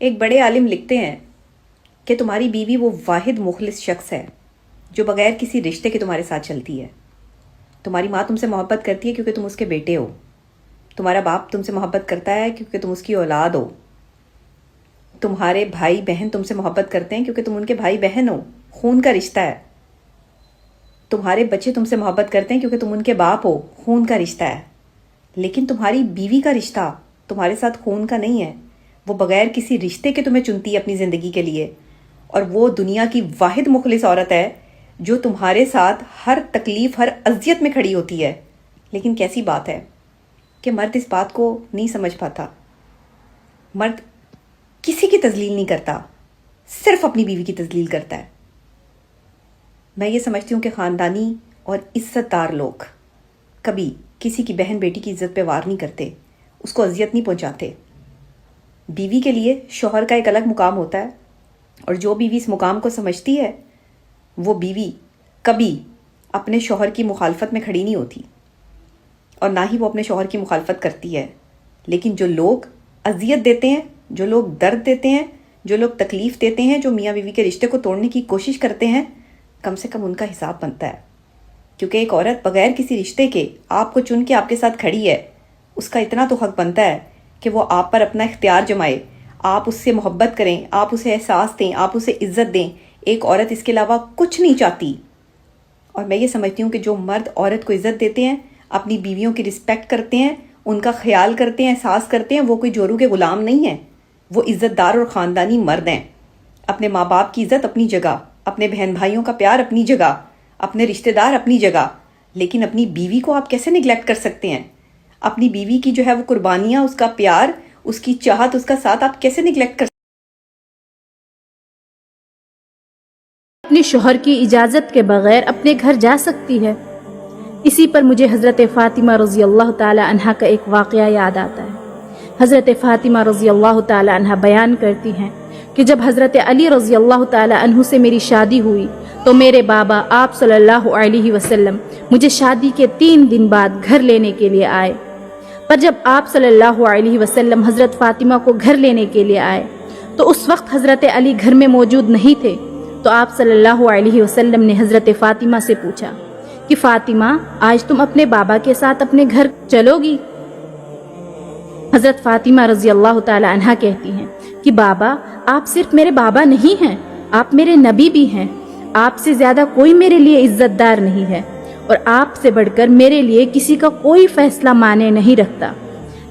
ایک بڑے عالم لکھتے ہیں کہ تمہاری بیوی وہ واحد مخلص شخص ہے جو بغیر کسی رشتے کے تمہارے ساتھ چلتی ہے۔ تمہاری ماں تم سے محبت کرتی ہے کیونکہ تم اس کے بیٹے ہو۔ تمہارا باپ تم سے محبت کرتا ہے کیونکہ تم اس کی اولاد ہو۔ تمہارے بھائی بہن تم سے محبت کرتے ہیں کیونکہ تم ان کے بھائی بہن ہو، خون کا رشتہ ہے۔ تمہارے بچے تم سے محبت کرتے ہیں کیونکہ تم ان کے باپ ہو، خون کا رشتہ ہے۔ لیکن تمہاری بیوی کا رشتہ تمہارے ساتھ خون کا نہیں ہے، وہ بغیر کسی رشتے کے تمہیں چنتی ہے اپنی زندگی کے لیے، اور وہ دنیا کی واحد مخلص عورت ہے جو تمہارے ساتھ ہر تکلیف ہر اذیت میں کھڑی ہوتی ہے۔ لیکن کیسی بات ہے کہ مرد اس بات کو نہیں سمجھ پاتا۔ مرد کسی کی تذلیل نہیں کرتا، صرف اپنی بیوی کی تذلیل کرتا ہے۔ میں یہ سمجھتی ہوں کہ خاندانی اور عزت دار لوگ کبھی کسی کی بہن بیٹی کی عزت پہ وار نہیں کرتے، اس کو اذیت نہیں پہنچاتے۔ بیوی کے لیے شوہر کا ایک الگ مقام ہوتا ہے، اور جو بیوی اس مقام کو سمجھتی ہے وہ بیوی کبھی اپنے شوہر کی مخالفت میں کھڑی نہیں ہوتی، اور نہ ہی وہ اپنے شوہر کی مخالفت کرتی ہے۔ لیکن جو لوگ اذیت دیتے ہیں، جو لوگ درد دیتے ہیں، جو لوگ تکلیف دیتے ہیں، جو میاں بیوی کے رشتے کو توڑنے کی کوشش کرتے ہیں، کم سے کم ان کا حساب بنتا ہے۔ کیونکہ ایک عورت بغیر کسی رشتے کے آپ کو چن کے آپ کے ساتھ کھڑی ہے، اس کا اتنا تو حق بنتا ہے کہ وہ آپ پر اپنا اختیار جمائے، آپ اس سے محبت کریں، آپ اسے احساس دیں، آپ اسے عزت دیں۔ ایک عورت اس کے علاوہ کچھ نہیں چاہتی۔ اور میں یہ سمجھتی ہوں کہ جو مرد عورت کو عزت دیتے ہیں، اپنی بیویوں کی رسپیکٹ کرتے ہیں، ان کا خیال کرتے ہیں، احساس کرتے ہیں، وہ کوئی جورو کے غلام نہیں ہیں، وہ عزت دار اور خاندانی مرد ہیں۔ اپنے ماں باپ کی عزت اپنی جگہ، اپنے بہن بھائیوں کا پیار اپنی جگہ، اپنے رشتہ دار اپنی جگہ، لیکن اپنی بیوی کو آپ کیسے نگلیکٹ کر سکتے ہیں؟ اپنی بیوی کی جو ہے وہ قربانیاں، اس کا پیار، اس کی چاہت، اس کا ساتھ آپ کیسے نگلیکٹ کر اپنے شوہر کی اجازت کے بغیر اپنے گھر جا سکتی ہے؟ اسی پر مجھے حضرت فاطمہ رضی اللہ تعالی عنہا کا ایک واقعہ یاد آتا ہے۔ حضرت فاطمہ رضی اللہ تعالی عنہا بیان کرتی ہیں کہ جب حضرت علی رضی اللہ تعالی عنہ سے میری شادی ہوئی تو میرے بابا آپ صلی اللہ علیہ وسلم مجھے شادی کے 3 دن بعد گھر لینے کے لیے آئے۔ پر جب آپ صلی اللہ علیہ وسلم حضرت فاطمہ کو گھر لینے کے لیے آئے تو اس وقت حضرت علی گھر میں موجود نہیں تھے۔ تو آپ صلی اللہ علیہ وسلم نے حضرت فاطمہ سے پوچھا کہ فاطمہ، آج تم اپنے بابا کے ساتھ اپنے گھر چلو گی؟ حضرت فاطمہ رضی اللہ تعالی عنہا کہتی ہیں کہ بابا، آپ صرف میرے بابا نہیں ہیں، آپ میرے نبی بھی ہیں۔ آپ سے زیادہ کوئی میرے لیے عزت دار نہیں ہے، اور آپ سے بڑھ کر میرے لیے کسی کا کوئی فیصلہ مانے نہیں رکھتا۔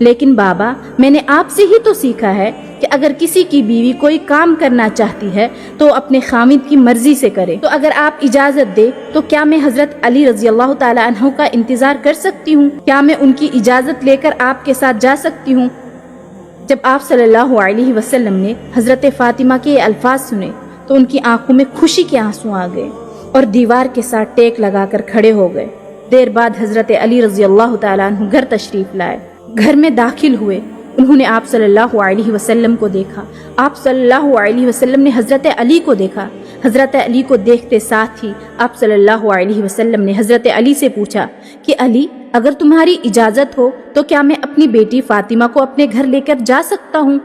لیکن بابا، میں نے آپ سے ہی تو سیکھا ہے کہ اگر کسی کی بیوی کوئی کام کرنا چاہتی ہے تو اپنے خاوند کی مرضی سے کرے۔ تو اگر آپ اجازت دے تو کیا میں حضرت علی رضی اللہ تعالی عنہ کا انتظار کر سکتی ہوں؟ کیا میں ان کی اجازت لے کر آپ کے ساتھ جا سکتی ہوں؟ جب آپ صلی اللہ علیہ وسلم نے حضرت فاطمہ کے یہ الفاظ سنے تو ان کی آنکھوں میں خوشی کے آنسو آ گئے اور دیوار کے ساتھ ٹیک لگا کر کھڑے ہو گئے۔ دیر بعد حضرت علی رضی اللہ تعالیٰ عنہ گھر تشریف لائے۔ گھر میں داخل ہوئے، انہوں نے آپ صلی اللہ علیہ وسلم کو دیکھا۔ آپ صلی اللہ علیہ وسلم نے حضرت علی کو دیکھا۔ حضرت علی کو دیکھتے ساتھ ہی آپ صلی اللہ علیہ وسلم نے حضرت علی سے پوچھا کہ علی، اگر تمہاری اجازت ہو تو کیا میں اپنی بیٹی فاطمہ کو اپنے گھر لے کر جا سکتا ہوں؟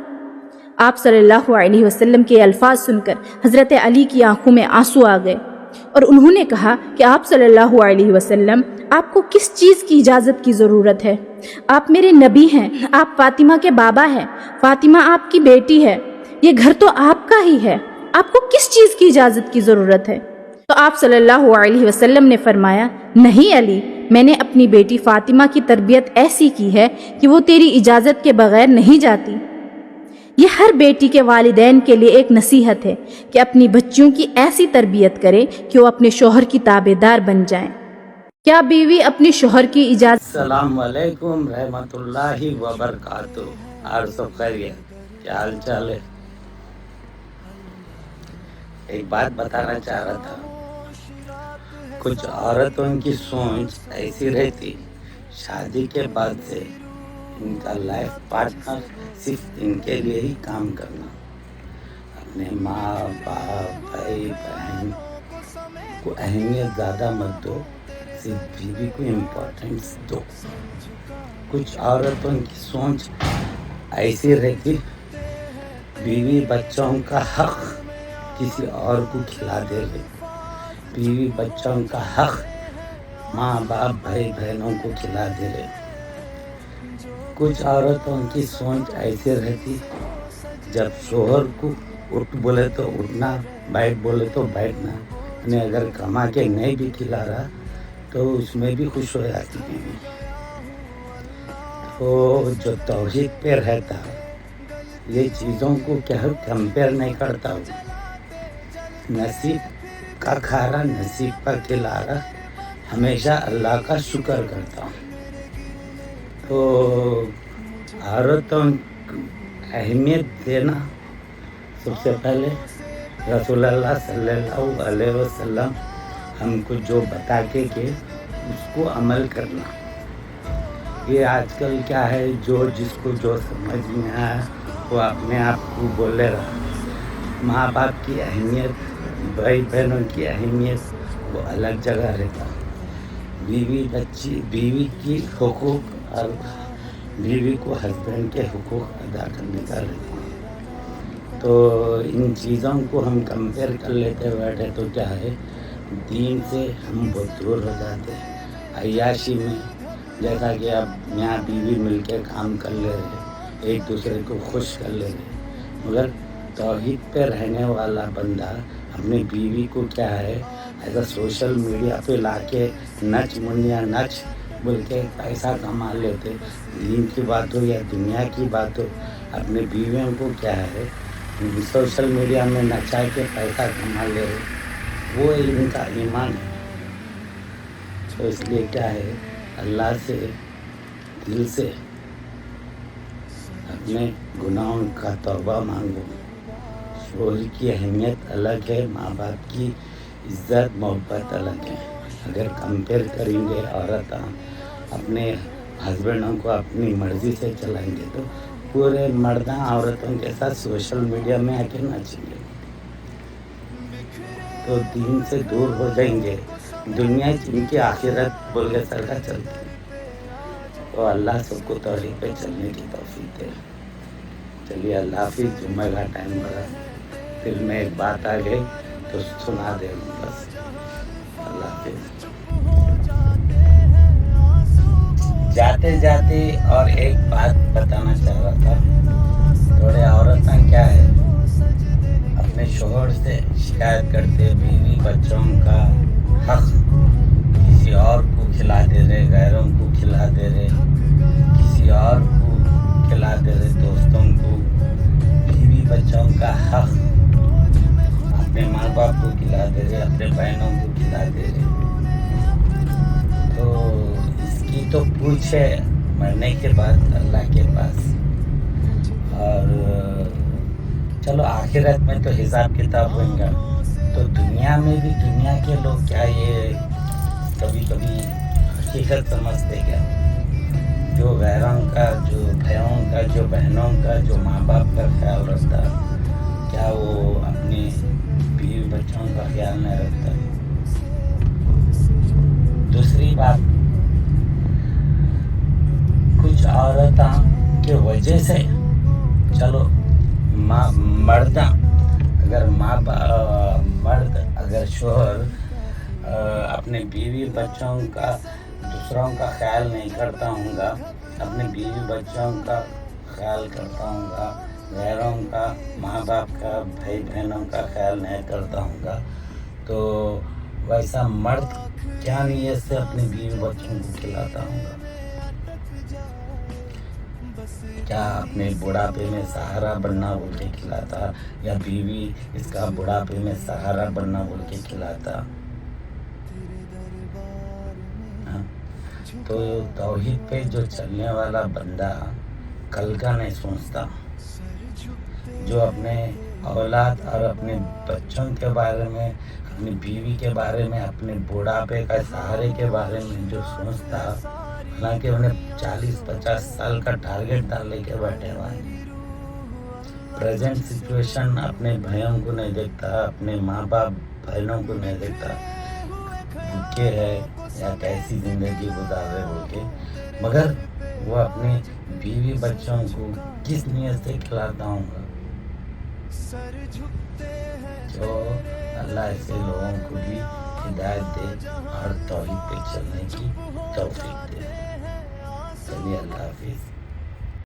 آپ صلی اللہ علیہ وسلم کے الفاظ سن کر حضرت علی کی آنکھوں میں آنسو آ گئے، اور انہوں نے کہا کہ آپ صلی اللہ علیہ وسلم، آپ کو کس چیز کی اجازت کی ضرورت ہے؟ آپ میرے نبی ہیں، آپ فاطمہ کے بابا ہیں، فاطمہ آپ کی بیٹی ہے، یہ گھر تو آپ کا ہی ہے، آپ کو کس چیز کی اجازت کی ضرورت ہے؟ تو آپ صلی اللہ علیہ وسلم نے فرمایا، نہیں علی، میں نے اپنی بیٹی فاطمہ کی تربیت ایسی کی ہے کہ وہ تیری اجازت کے بغیر نہیں جاتی۔ یہ ہر بیٹی کے والدین کے لیے ایک نصیحت ہے کہ اپنی بچیوں کی ایسی تربیت کرے کہ وہ اپنے شوہر کی تابع دار بن جائیں۔ کیا بیوی اپنے شوہر کی اجازت؟ السلام علیکم رحمۃ اللہ وبرکاتہ۔ اور سب خیریت؟ کیا حال چال ہے؟ ایک بات بتانا چاہ رہا تھا، کچھ عورتوں کی سوچ ایسی رہتی، شادی کے بعد سے ان کا لائف پارٹنر صرف ان کے لیے ہی کام کرنا، اپنے ماں باپ بھائی بہن کو اہمیت زیادہ مت دو، صرف بیوی کو امپورٹنس دو۔ کچھ عورتوں کی سوچ ایسی رہتی، بیوی بچوں کا حق کسی اور کو کھلا دے رہے، بیوی بچوں کا حق ماں باپ بھائی بہنوں کو کھلا دے رہے. کچھ عورتوں کی سوچ ایسی رہتی، جب شوہر کو اٹھ بولے تو اٹھنا، بیٹھ بولے تو بیٹھنا، یعنی اگر کما کے نہیں بھی کھلا رہا تو اس میں بھی خوش ہو جاتی ہیں. تو جو توحید پہ رہتا یہ چیزوں کو کیا کمپیئر نہیں کرتا ہوں. نصیب کا کھا رہا، نصیب کا کھلا رہا، ہمیشہ اللہ کا شکر کرتا ہوں. تو عورتوں کو اہمیت دینا، سب سے پہلے رسول اللہ صلی اللہ علیہ وسلم ہم کو جو بتا کے کہ اس کو عمل کرنا. یہ آج کل کیا ہے، جو جس کو جو سمجھ میں آیا وہ اپنے آپ کو بولے رہا. ماں باپ کی اہمیت، بھائی بہنوں کی اہمیت وہ الگ جگہ رہتا. بیوی کی حقوق اور بیوی کو ہسبینڈ کے حقوق ادا کرنے کا رہتا. تو ان چیزوں کو ہم کمپیئر کر لیتے بیٹھے تو کیا ہے، دین سے ہم بہت دور ہو جاتے ہیں. عیاشی میں جیسا کہ اب میاں بیوی مل کے کام کر لے رہے، ایک دوسرے کو خوش کر لے رہے، مگر توحید پہ رہنے والا بندہ اپنی بیوی کو کیا ہے ایسا سوشل میڈیا پہ لا کے نچ منیا نچ بول کے پیسہ کما لیتے. دین کی بات ہو یا دنیا کی بات ہو، اپنے بیویوں کو کیا ہے سوشل میڈیا میں نچا کے پیسہ کما لے رہے، وہ ان کا ایمان ہے. تو اس لیے کیا ہے، اللہ سے دل سے اپنے گناہوں کا توبہ مانگو. شوہر کی اہمیت الگ ہے، ماں باپ کی عزت محبت الگ ہے. اگر کمپیئر کریں گے عورتیں اپنے ہسبینڈوں کو اپنی مرضی سے چلائیں گے تو پورے مرداں عورتوں کے ساتھ سوشل میڈیا میں آ کے ناچیں گے تو دین سے دور ہو جائیں گے. دنیا جن کی آخرت بول کے سرکا چلتی ہے. تو اللہ سب کو توحید پہ چلنے کی توفیق دے. چلیے اللہ حافظ. جمعہ کا ٹائم بڑا، پھر میں ایک بات آ گئی تو سنا دے بس. اللہ حافظ. جاتے جاتے اور ایک بات بتانا چاہ رہا تھا. تھوڑے عورتیں کیا ہے اپنے شوہر سے شکایت کرتے، بیوی بچوں کا حق کسی اور کو کھلا دے رہے، غیروں کو کھلا دے رہے، کسی اور کو کھلا دے رہے، دوستوں کو. بیوی بچوں کا حق اپنے ماں باپ کو کھلا دے رہے، اپنے بہنوں کو کھلا دے رہے. تو اس کی تو پوچھے مرنے کے بعد اللہ کے پاس. اور چلو آخرت میں تو حساب کتاب ہوئیں گا. تو دنیا میں بھی دنیا کے لوگ کیا یہ کبھی کبھی حقیقت سمجھتے کیا، جو غیروں کا، جو بھائیوں کا، جو بہنوں کا، جو ماں باپ کا خیال رکھتا، کیا وہ اپنے بیوی بچوں کا خیال نہیں رکھتا؟ دوسری بات، کچھ عورتوں کے وجہ سے چلو مرد اگر شوہر اپنے بیوی بچوں کا دوسروں کا خیال نہیں کرتا ہوں گا، اپنے بیوی بچوں کا خیال کرتا ہوں گا، غیروں کا، ماں باپ کا، بھائی بہنوں کا خیال نہیں کرتا ہوں گا، تو ویسا مرد کیا نیت سے اپنے بیوی بچوں کو کھلاتا ہوں گا؟ کیا اپنے بڑھاپے میں سہارا بننا بول کے کھلاتا، یا بیوی اس کا بڑھاپے میں سہارا بننا بول کے کھلاتا؟ تو توحید پہ جو چلنے والا بندہ کل کا نہیں سوچتا، جو اپنے اولاد اور اپنے بچوں کے بارے میں، اپنی بیوی کے بارے میں، اپنے بڑھاپے کا سہارے کے بارے میں جو سوچتا، حالانکہ انہیں 40-50 سال کا ٹارگیٹ ڈال لے کے بیٹھے ہوئے ہیں. پریزنٹ سچویشن اپنے بھائیوں کو نہیں دیکھتا، اپنے ماں باپ بہنوں کو نہیں دیکھتا، بھوکے ہے یا کیسی زندگی گزار رہے ہو کے، مگر وہ اپنے بیوی بچوں کو کس نیت سے کھلاتا ہوں گا؟ تو اللہ ایسے لوگوں کو بھی ہدایت دے اور توحید پہ چلنے کی توفیق دے. چلیے اللہ حافظ.